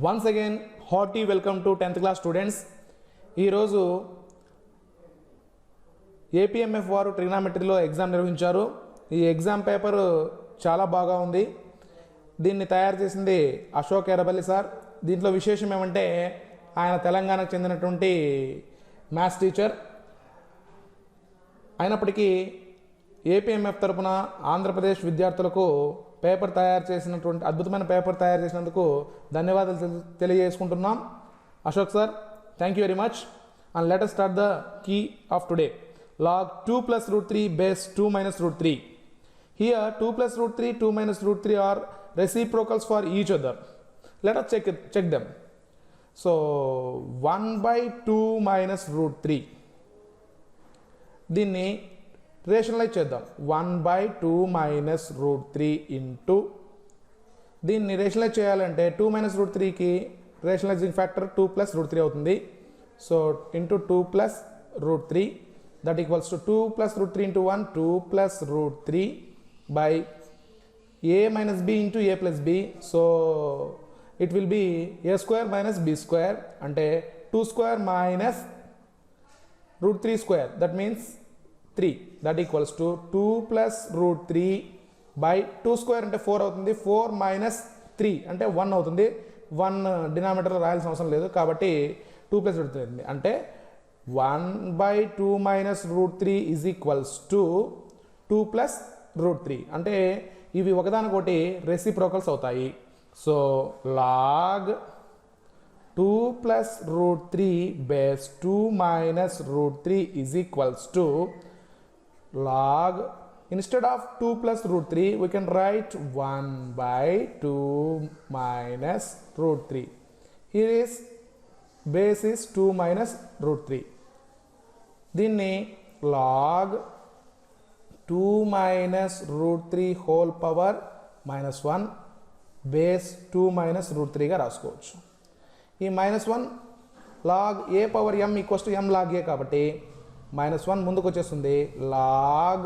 Once again, hearty welcome to 10th class students. ఈ రోజు APMF వారు ట్రిగ్నామెట్రీలో ఎగ్జామ్ నిర్వహించారు. ఈ ఎగ్జామ్ పేపర్ చాలా బాగా ఉంది. దీన్ని తయారు చేసింది అశోక్ ఎర్రబెల్లి సార్. దీంట్లో విశేషం ఏమంటే ఆయన తెలంగాణకు చెందినటువంటి మ్యాథ్స్ టీచర్ అయినప్పటికీ ఏపీఎంఎఫ్ తరపున ఆంధ్రప్రదేశ్ విద్యార్థులకు పేపర్ తయారు చేసినటువంటి అద్భుతమైన పేపర్ తయారు చేసినందుకు ధన్యవాదాలు తెలియజేసుకుంటున్నాం. Ashok sir, thank you very much. And let us start the key of today. Log 2 plus root 3 base 2 minus root 3. Here 2 plus root 3, 2 minus root 3 are reciprocals for each other. Let us check them. So 1 by 2 minus root 3. దీన్ని rationalise చేద్దాం. 1 by 2 minus root 3 into దీన్ని rationalise చేయాలంటే 2 minus root 3కి rationalising factor 2 plus root 3 అవుతుంది. So into 2 plus root 3 that equals to 2 plus root 3 into 1 2 plus root 3 by a minus b into a plus b. So it will be a square minus b square అంటే 2 square minus root 3 square, that means 3, that equals to 2 plus root 3 by 2 square అంటే 4 అవుతుంది. 4 minus 3 అంటే 1 అవుతుంది. 1 డినామినేటర్లో రాయాల్సిన అవసరం లేదు కాబట్టి 2 plus root 3 అవుతుంది. అంటే 1 by 2 minus root 3 is equals to 2 plus root 3. అంటే ఇవి ఒకదానికొకటి రెసిప్రోకల్స్ అవుతాయి. So log 2 plus root 3 base 2 minus root 3 is equals to log, instead of 2 plus root 3 we can write 1 by 2 minus root 3. Here is base is 2 minus root 3. దీన్ని log 2 minus root 3 whole power minus 1 base 2 minus root 3గా రాసుకోవచ్చు. ఈ minus 1 log a power m equals to m log a కాబట్టి minus 1 ముందుకు వచ్చేస్తుంది. log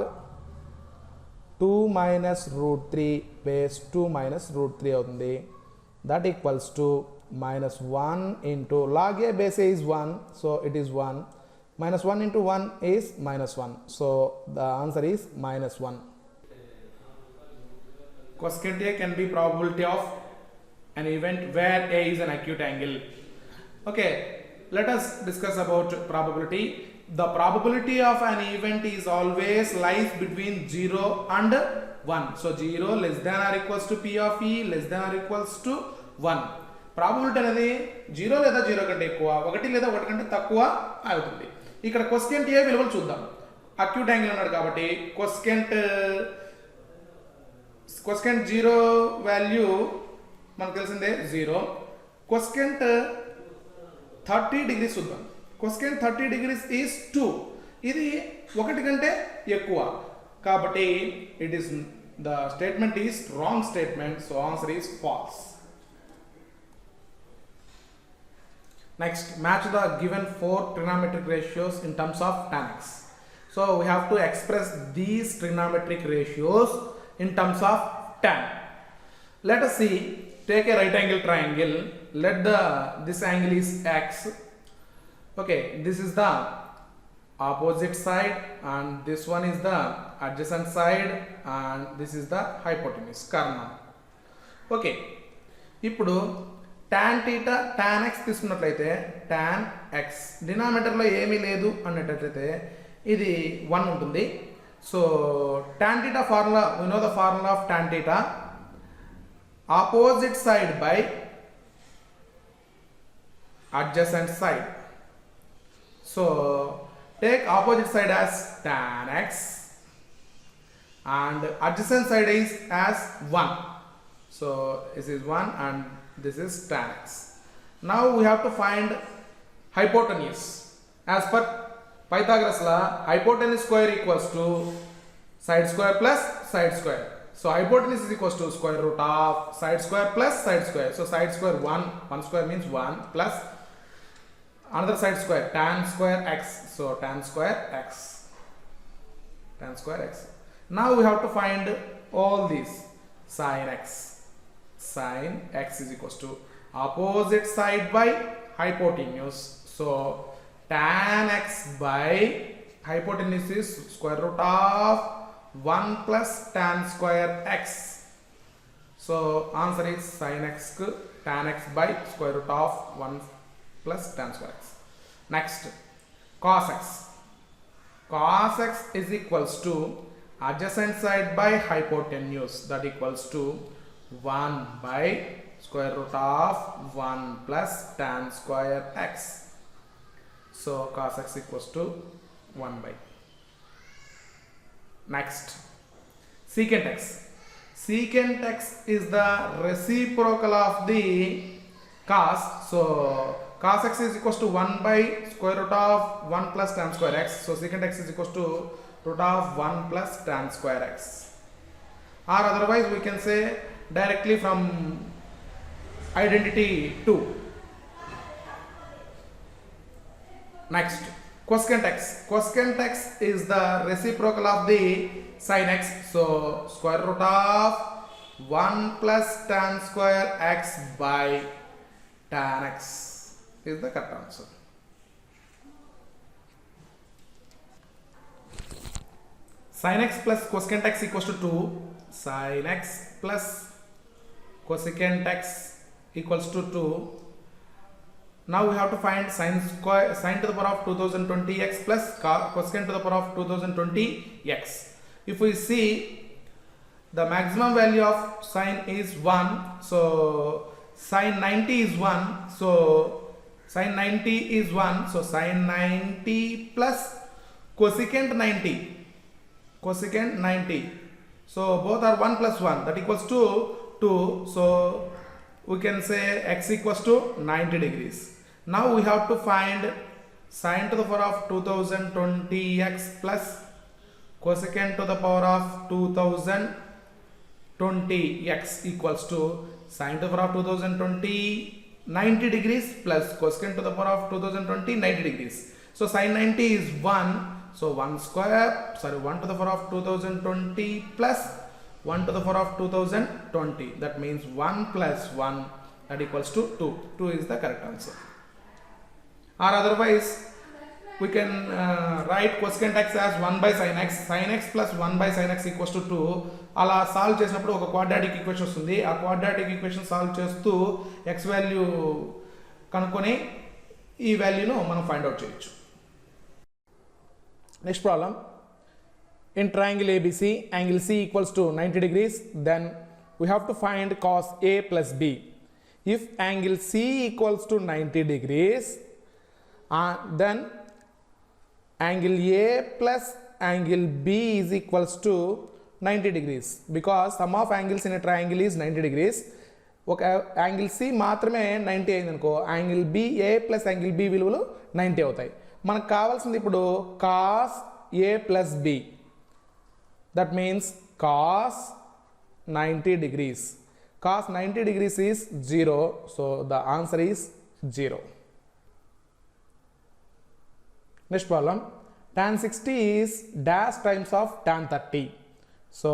2 minus root 3 base 2 minus root 3 అవుతుంది. That equals to minus 1 into log a base a is 1, so it is 1. minus 1 into 1 is minus 1, so the answer is minus 1. Cosecant A can be probability of an event where A is an acute angle. Okay, let us discuss about probability. The probability of an event is always lies between 0 and 1. So 0 less than or equals to P of E less than or equals to 1. Probability అనేది 0 లేదా 0 కంటే ఎక్కువ, 1 లేదా 1 కంటే తక్కువ అవుతుంది. ఇక్కడ కొసెకెంట్ ఏ విలువలు చూద్దాం. అక్యూట్ యాంగిల్ అన్నాడు కాబట్టి కొసెకెంట్ 0 వాల్యూ మనకు తెలిసిందే 0. కొసెకెంట్ 30 డిగ్రీస్ చూద్దాం. కొసెకెంట్ 30 డిగ్రీస్ ఈజ్ 2. ఇది 1 కంటే ఎక్కువ కాబట్టి it is the statement is wrong statement. So answer is false. Next, match the given 4 trigonometric ratios in terms of tan x. So we have to express these trigonometric ratios in terms of tan. Let us see. Take a right angle triangle. Let this angle is x. Okay, this is the opposite side and this one is the adjacent side and this is the hypotenuse kernel. Okay, ఇప్పుడు tan theta tan x తీసుకున్నట్లయితే tan x డినామినేటర్లో ఏమీ లేదు అన్నట్లయితే ఇది 1 ఉంటుంది. So tan theta formula, we know the formula of tan theta, opposite side by adjacent side. So take opposite side as tan x and adjacent side is as 1. So this is 1 and this is tan x. Now we have to find hypotenuse. As per Pythagoras law, hypotenuse square equals to side square plus side square. So hypotenuse is equals to square root of side square plus side square. So side square 1 square means 1 plus another side square tan square x. So tan square x. Now we have to find all these. Sin x is equals to opposite side by hypotenuse. So tan x by hypotenuse is square root of 1 plus tan square x. So answer is sin x tan x by square root of 1 plus tan square x. Next, cos x. Cos x is equals to adjacent side by hypotenuse, that equals to 1 by square root of 1 plus tan square x. So cos x equals to 1 by. Next, secant x. Secant x is the reciprocal of the cos. So cos x is equals to 1 by square root of 1 plus tan square x. So secant x is equals to root of 1 plus tan square x. Or otherwise we can say directly from identity 2. Next, cosecant x. Cosecant x is the reciprocal of the sin x. So square root of 1 plus tan square x by tan x is the correct answer. Sin x plus cosecant x equals to 2. Sin x plus cosecant x equals to 2. Now we have to find sin to the power of 2020x plus cosecant to the power of 2020x. If we see, the maximum value of sin is 1, so sin 90 is 1, so sin 90 is 1, so sin 90 plus cosecant 90, cosecant 90, so both are 1 plus 1, that equals to 2, so we can say x equals to 90 degrees. Now we have to find sin to the power of 2020x plus cosecant to the power of 2020x equals to sin to the power of 2020 90 degrees plus cosecant to the power of 2020 90 degrees. So sin 90 is 1, so 1 to the power of 2020 plus 1 to the power of 2020, that means 1 plus 1, that equals to 2. 2 is the correct answer. Or otherwise we can write cosecant x as 1 by sin x. Sin x plus 1 by sin x equals to 2. అలా solve చేసినప్పుడు ఒక quadratic equation వస్తుంది. ఆ quadratic equation solve చేస్తూ x value కనుక్కొని ఈ వాల్యూను మనం find out చేయొచ్చు. Next problem, in triangle ABC, angle C equals to 90 degrees, then we have to find cos A plus B. If angle C equals to 90 degrees, then angle A plus angle B is equals to 90 degrees, because sum of angles in a triangle is 90 degrees. ఒక angle C మాత్రమే 90 అయింది అనుకో, angle B A plus angle B విలువలు 90 అవుతాయి. మనకు కావాల్సింది ఇప్పుడు cos A plus B, that means cos 90 degrees. Cos 90 degrees is 0, so the answer is 0. Next problem, tan 60 is dash times of tan 30. So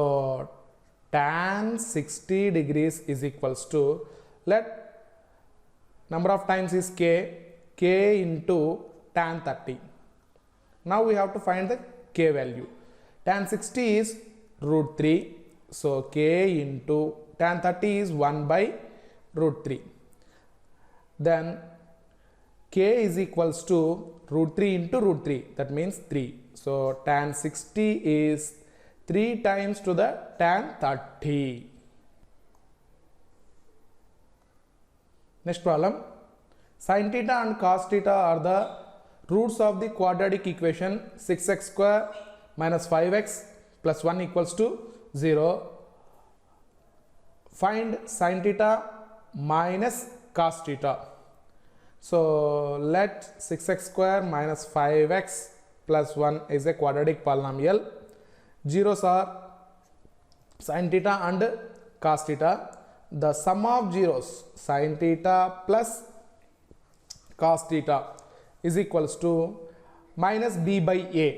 tan 60 degrees is equals to, let number of times is k into tan 30. Now we have to find the k value. Tan 60 is root 3, so k into tan 30 is 1 by root 3. Then k is equals to root 3 into root 3, that means 3. So tan 60 is 3 times to the tan 30. Next problem, sin theta and cos theta are the roots of the quadratic equation 6x square minus 5x plus 1 equals to 0. Find sin theta minus cos theta. So let 6x square minus 5x plus 1 is a quadratic polynomial. Zeros are sin theta and cos theta. The sum of zeros, sin theta plus cos theta, is equals to minus b by a.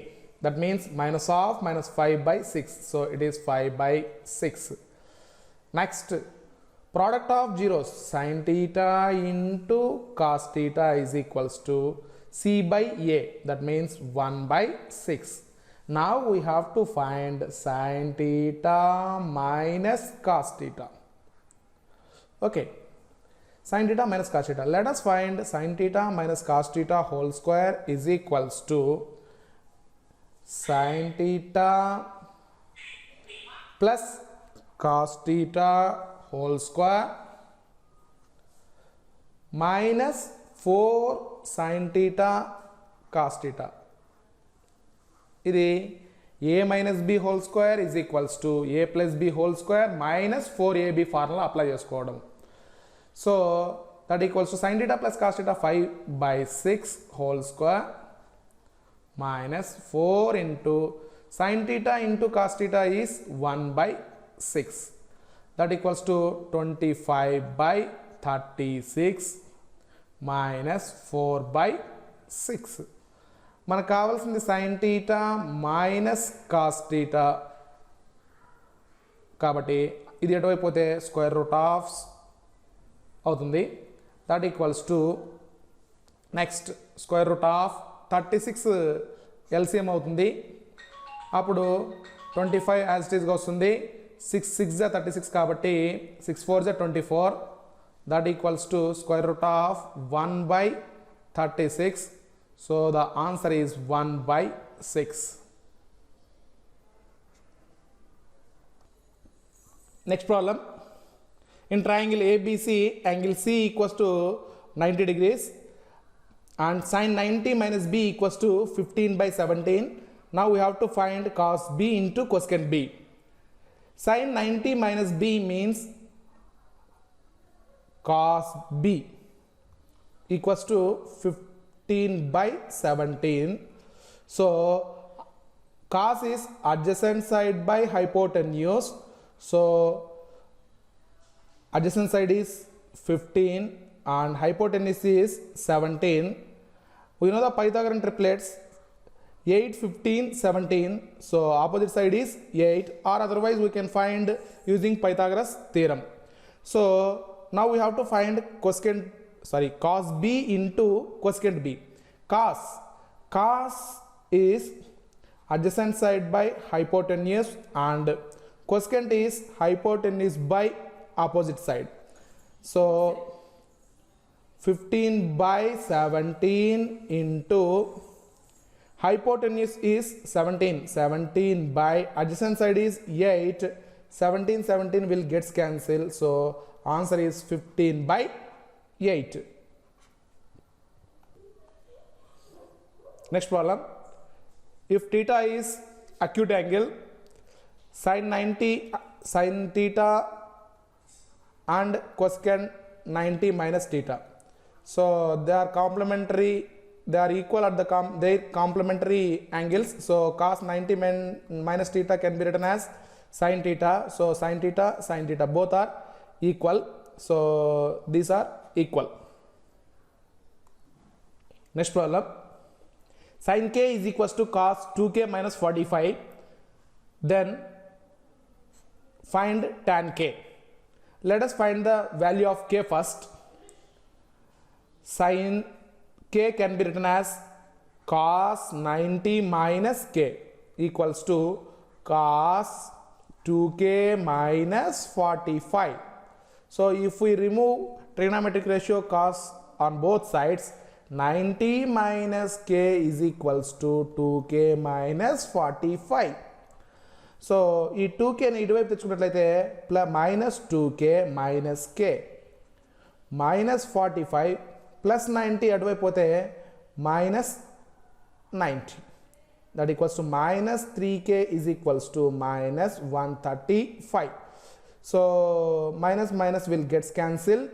That means minus of minus 5 by 6. So it is 5 by 6. Next, Product of zeros, sin theta into cos theta is equals to c by a, that means 1 by 6. Now we have to find sin theta minus cos theta. Okay, sin theta minus cos theta. Let us find sin theta minus cos theta whole square is equals to sin theta plus cos theta whole square minus 4 sin theta cos theta. ఇది a minus b whole square is equals to a plus b whole square minus 4ab formula apply చేసుకోవడం. So that equals to sin theta plus cos theta 5 by 6 whole square minus 4 into sin theta into cos theta is 1 by 6. That equals to 25 by 36 minus 4 by 6. మనకు కావాల్సింది sin theta minus cos theta కాబట్టి ఇది ఎటువైపు పోతే square root of అవుతుంది. That equals to next square root of 36 LCM అవుతుంది. అప్పుడు 25 as it ఈస్గా వస్తుంది. 6 6 36 కాబట్టి 6 4 24. That equals to square root of 1 by 36. So the answer is 1 by 6. Next problem. In triangle ABC, angle C equals to 90 degrees and sin 90 minus B equals to 15 by 17. Now we have to find cos B into cosecant B. Sin 90 minus B means cos B equals to 15 by 17. So cos is adjacent side by hypotenuse. So adjacent side is 15 and hypotenuse is 17. We know the Pythagorean triplets 8 15 17. So opposite side is 8, or otherwise we can find using Pythagoras theorem. So now we have to find cos B into cosecant B. Cos is adjacent side by hypotenuse and cosecant is hypotenuse by opposite side. So 15 by 17 into hypotenuse is 17 by adjacent side is 8. 17 will gets cancelled. So answer is 15 by 8. Next problem. If theta is acute angle, sin theta and cosecant 90 minus theta. So they are complementary, they are equal at their complementary angles. So cos 90 minus theta can be written as sin theta. So sin theta both are equal. So these are equal. Next problem. Sin k is equals to cos 2k minus 45. Then find tan k. Let us find the value of k first. Sin k can be written as cos 90 minus k equals to cos 2k minus 45. So if we remove trigonometric ratio cos on both sides, 90 minus k is equals to 2k minus 45. So ఈ 2kని ఇటువైపు తెచ్చుకున్నట్లయితే minus 2k minus k minus 45 plus 90 అటువైపు పోతే minus 90. That equals to minus 3k is equals to minus 135. So minus will gets cancel.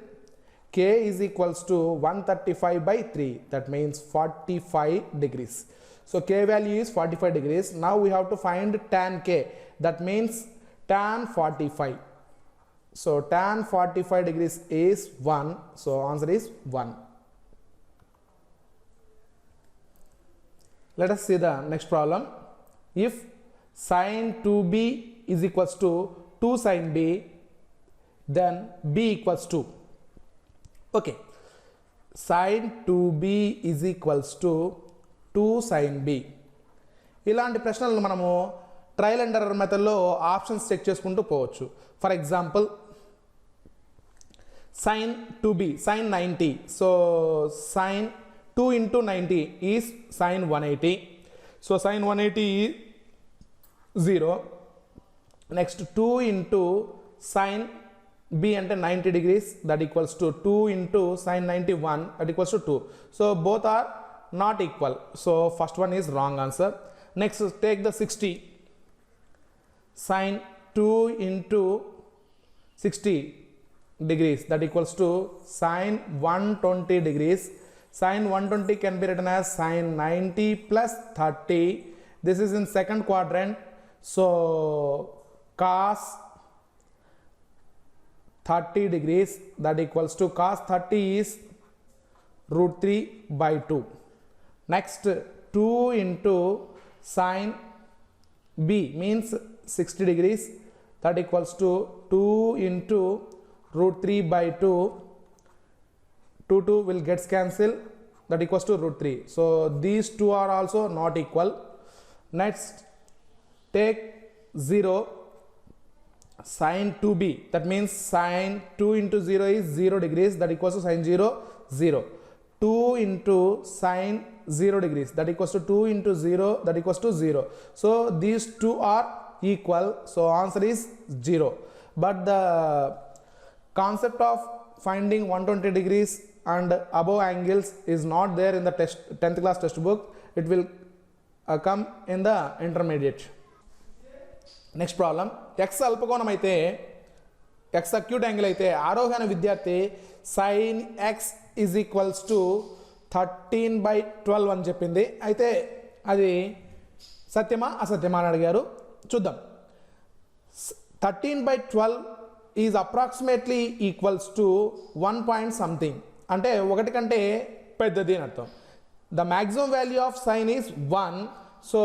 k is equals to 135 by 3. That means 45 degrees. So k value is 45 degrees. Now we have to find tan k. That means tan 45. So tan 45 degrees is 1. So answer is 1. Let us see the next problem. If sin 2b is equals to 2 sin b, then b equals to, okay, sin 2b is equals to 2 sin b. ఇలాంటి ప్రశ్నలను మనము trial and error మెథడ్లో options check చేసుకుంటూ పోవచ్చు. For example sin 2b, sin 90, so sin 2 into 90 is sin 180, so sin 180 is 0. Next 2 into sin b అంటే 90 degrees, that equals to 2 into sin 91, that equals to 2. So both are not equal, so first one is wrong answer. Next take the 60, sin 2 into 60 degrees, that equals to sin 120 degrees. Sin 120 can be written as sin 90 plus 30. This is in second quadrant, so cos 30 degrees, that equals to cos 30 is root 3 by 2. Next 2 into sin b means 60 degrees, that equals to 2 into root 3 by 2, 2 will gets cancelled, that equals to root 3. So these two are also not equal. Next take 0, sin 2b, that means sin 2 into 0 is 0 degrees, that equals to sin 0, 0. 2 into sin 0 degrees, that equals to 2 into 0, that equals to 0. So these two are equal, so answer is 0. But the concept of finding 120 degrees and above angles is not there in the 10th class textbook. It will come in the intermediate. Next problem, x అల్పకోణం అయితే x acute angle అయితే ఆరోహణ విద్యార్థి sin x is equals to 13/12 అని చెప్పింది. అయితే అది సత్యమా అసత్యమా అని అడిగారు. చూద్దాం. 13/12 is approximately equals to 1 point something, అంటే ఒకటి కంటే పెద్దది అని అర్థం. The maximum value of sine is 1, so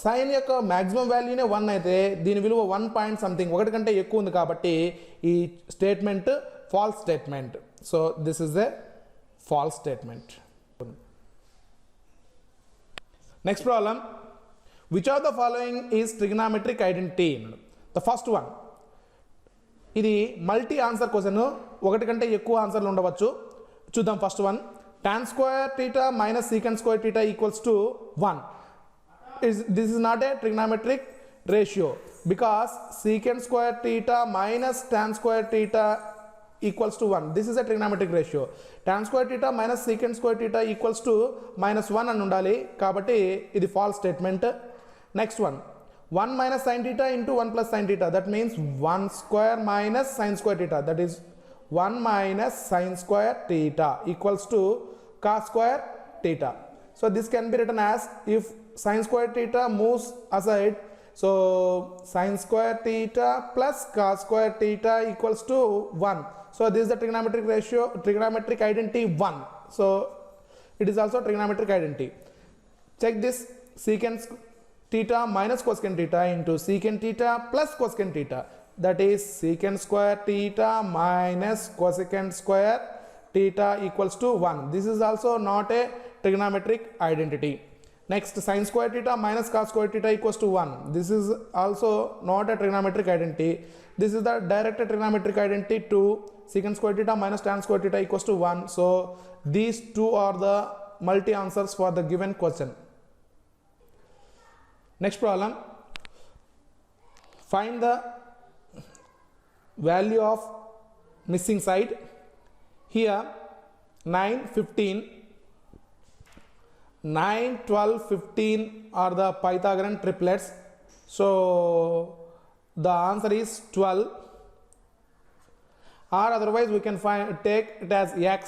sine యొక్క మ్యాక్సిమం వాల్యూనే 1 అయితే దీని విలువ 1 పాయింట్ సంథింగ్, ఒకటి కంటే ఎక్కువ ఉంది కాబట్టి ఈ statement false statement. So this is a false statement. Next problem, which of the following is trigonometric identity? The first one, ఇది మల్టీ ఆన్సర్ క్వశ్చన్, ఒకటి కంటే ఎక్కువ ఆన్సర్లు ఉండవచ్చు. చూద్దాం. First one, tan square theta minus secant square theta equals to 1. This is not a trigonometric ratio because secant square theta minus tan square theta equals to 1. This is a trigonometric ratio. Tan square theta minus secant square theta equals to -1 అని ఉండాలి, కాబట్టి ఇది false statement. Next one, 1 minus sin theta into 1 plus sin theta, that means 1 square minus sin square theta, that is 1 minus sin square theta equals to cos square theta. So this can be written as, if sin square theta moves aside, so sin square theta plus cos square theta equals to 1. So this is the trigonometric ratio, trigonometric identity 1. So it is also trigonometric identity. Check this, secant theta minus cosecant theta into secant theta plus cosecant theta, that is secant square theta minus cosecant square theta equals to 1. This is also not a trigonometric identity. Next, sin square theta minus cos square theta equals to 1. This is also not a trigonometric identity. This is the direct trigonometric identity 2. Secant square theta minus tan square theta equals to 1. So these two are the multi answers for the given question. Next problem, find the value of missing side. Here 9, 15, 9, 12, 15 are the Pythagorean triplets. So the answer is 12, or otherwise we can take it as x,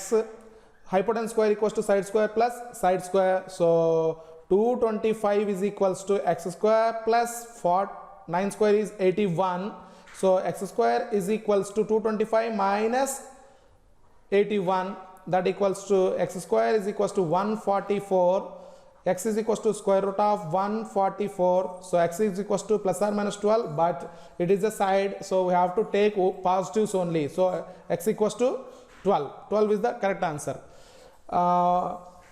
hypotenuse square equals to side square plus side square. So 225 is equals to x square plus 9 square is 81. So x square is equals to 225 minus 81, that equals to x square is equals to 144, x is equals to square root of 144. So x is equals to plus or minus 12, but it is a side, so we have to take positives only. So x equals to 12. 12 is the correct answer.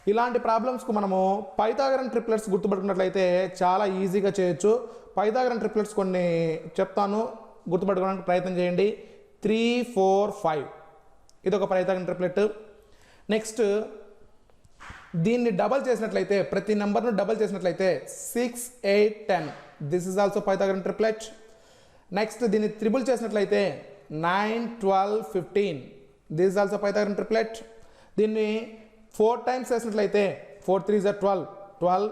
ఇలాంటి ప్రాబ్లమ్స్కు మనము Pythagorean triplets గుర్తుపట్టుకున్నట్లయితే చాలా ఈజీగా చేయొచ్చు. Pythagorean triplets కొన్ని చెప్తాను, గుర్తుపట్టుకోవడానికి ప్రయత్నం చేయండి. 3 4 5 ఇది ఒక పైథాగరన్ ట్రిప్లెట్. నెక్స్ట్ దీన్ని డబల్ చేసినట్లయితే, ప్రతి నెంబర్ను డబల్ చేసినట్లయితే 6 8 10, this is also Pythagorean triplet. Next దీన్ని త్రిబుల్ చేసినట్లయితే 9 12 15, this is also Pythagorean triplet. దీన్ని 4 టైమ్స్ చేసినట్లయితే 4 3 is 12 12,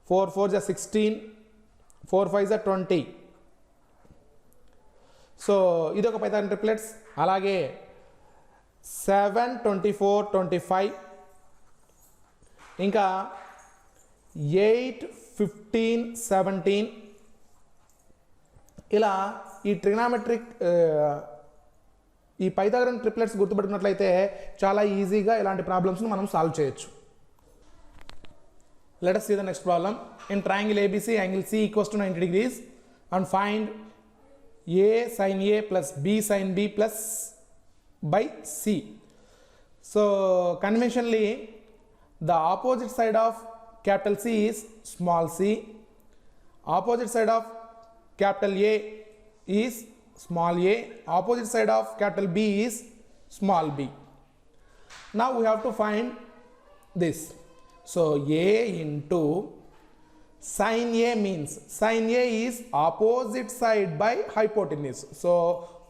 4 4 is 16, 4 5 is 20. సో ఇది ఒక పైథాగరన్ ట్రిప్లెట్స్. అలాగే 7 24 25, ఇంకా 8 15 17. ఇలా ఈ ట్రిగ్నామెట్రిక్ ఈ పైథాగరన్ ట్రిప్లెట్స్ గుర్తుపెట్టుకున్నట్లయితే చాలా ఈజీగా ఇలాంటి ప్రాబ్లమ్స్ని మనం సాల్వ్ చేయొచ్చు. Let us see the next problem. In triangle ABC, angle C equals to 90 degrees and find A sin A plus B sin B plus by C. So conventionally the opposite side of capital C is small c, opposite side of capital A is small a, opposite side of capital B is small b. Now we have to find this. So A into sin A means sin A is opposite side by hypotenuse. So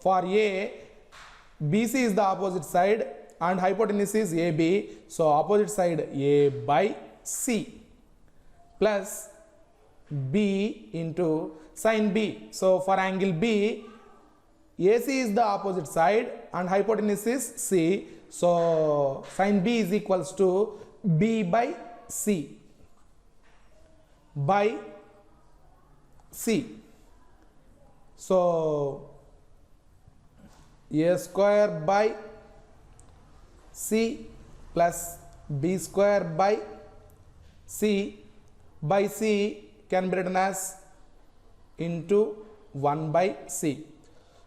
for A, BC is the opposite side and hypotenuse is AB. So opposite side A by C plus B into sin B. So for angle B, AC is the opposite side and hypotenuse is C. So sin B is equals to B by C by C. So A square by C plus B square by C by C can be written as into 1 by C.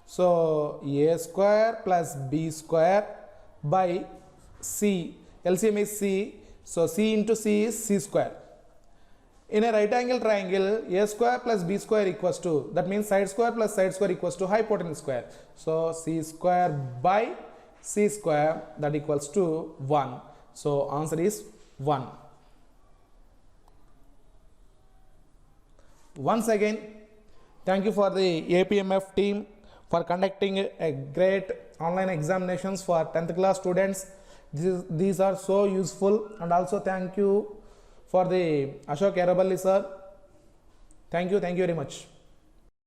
So A square plus B square by C, LCM is C, so C into C is C square. In a right angle triangle, A square plus B square equals to, that means side square plus side square equals to hypotenuse square. So C square by C square, that equals to 1. So answer is 1. Once again, thank you for the APMF team for conducting a great online examinations for 10th class students. These are so useful, and also thank you for the Ashok Eraballi sir. Thank you very much.